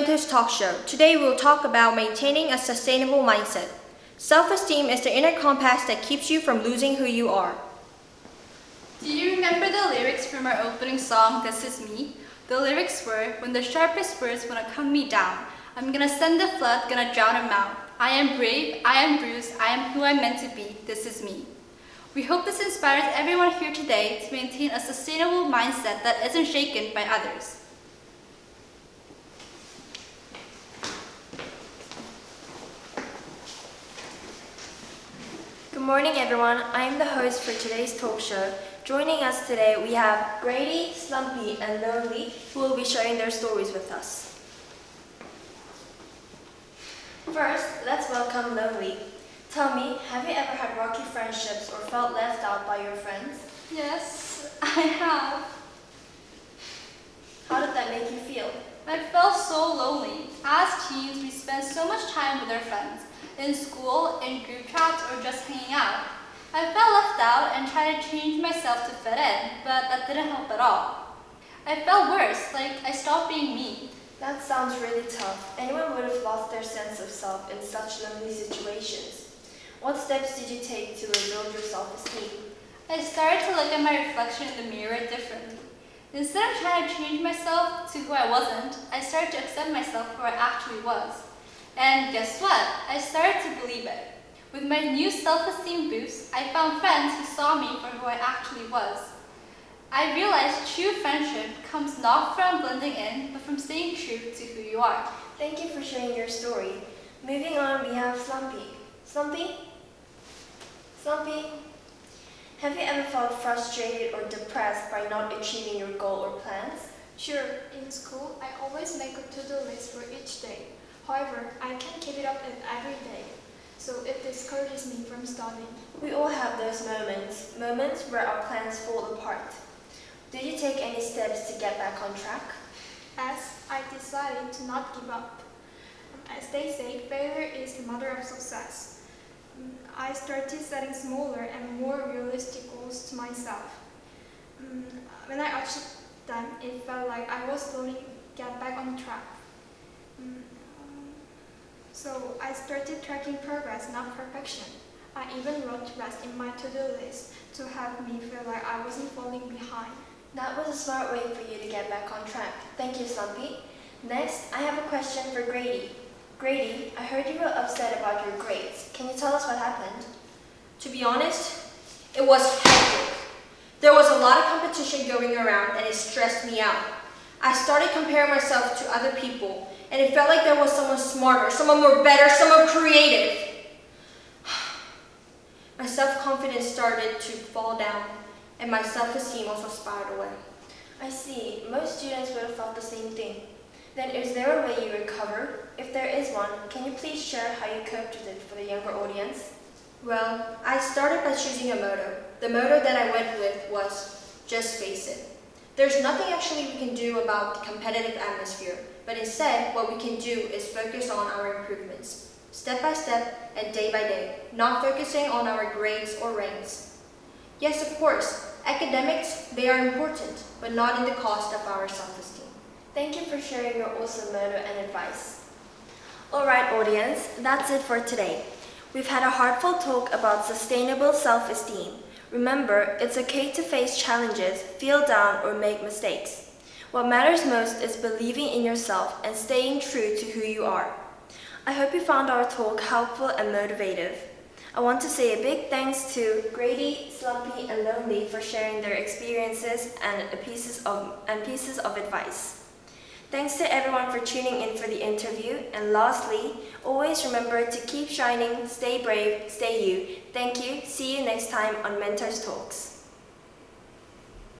Mentos talk show. Today we'll talk about maintaining a sustainable mindset. Self-esteem is the inner compass that keeps you from losing who you are. Do you remember the lyrics from our opening song, This Is Me? The lyrics were, when the sharpest words wanna come me down, I'm gonna send the flood, gonna drown 'em out. I am brave, I am bruised, I am who I'm meant to be, this is me. We hope this inspires everyone here today to maintain a sustainable mindset that isn't shaken by others. Good morning, everyone. I am the host for today's talk show. Joining us today, we have Grady, Slumpy, and Lonely, who will be sharing their stories with us. First, let's welcome Lonely. Tell me, have you ever had rocky friendships or felt left out by your friends? Yes, I have. How did that make you feel? I felt so lonely. As teens, we spend so much time with our friends, in school, in group chats, or just hanging out. I felt left out and tried to change myself to fit in, but that didn't help at all. I felt worse, like I stopped being me. That sounds really tough. Anyone would have lost their sense of self in such lonely situations. What steps did you take to rebuild your self-esteem? I started to look at my reflection in the mirror differently. Instead of trying to change myself to who I wasn't, I started to accept myself for who I actually was. And guess what? I started to believe it. With my new self-esteem boost, I found friends who saw me for who I actually was. I realized true friendship comes not from blending in, but from staying true to who you are. Thank you for sharing your story. Moving on, we have Slumpy. Slumpy? Slumpy? Have you ever felt frustrated or depressed by not achieving your goal or plans? Sure, in school, I always make a to-do list for each day. However, I can't keep it up every day, so it discourages me from studying. We all have those moments where our plans fall apart. Did you take any steps to get back on track? As I decided to not give up. As they say, failure is the mother of success. I started setting smaller and more realistic goals to myself. When I achieved them, it felt like I was slowly get back on track. So I started tracking progress, not perfection. I even wrote rest in my to-do list to help me feel like I wasn't falling behind. That was a smart way for you to get back on track. Thank you, Slumpy. Next, I have a question for Grady. Grady, I heard you were upset about your grades. Can you tell us what happened? To be honest, it was hectic. There was a lot of competition going around and it stressed me out. I started comparing myself to other people and it felt like there was someone smarter, someone more better, someone creative. My self-confidence started to fall down and my self-esteem also spiraled away. I see. Most students would have felt the same thing. Then is there a way you recover? If there is one, can you please share how you coped with it for the younger audience? Well, I started by choosing a motto. The motto that I went with was, just face it. There's nothing actually we can do about the competitive atmosphere, but instead what we can do is focus on our improvements, step by step and day by day, not focusing on our grades or ranks. Yes, of course, academics, they are important, but not in the cost of our self-esteem. Thank you for sharing your awesome motto and advice. Alright audience, that's it for today. We've had a heartfelt talk about sustainable self-esteem. Remember, it's okay to face challenges, feel down, or make mistakes. What matters most is believing in yourself and staying true to who you are. I hope you found our talk helpful and motivative. I want to say a big thanks to Grady, Slumpy, and Lonely for sharing their experiences and pieces of advice. Thanks to everyone for tuning in for the interview, and lastly, always remember to keep shining, stay brave, stay you. Thank you, see you next time on Mentos Talks.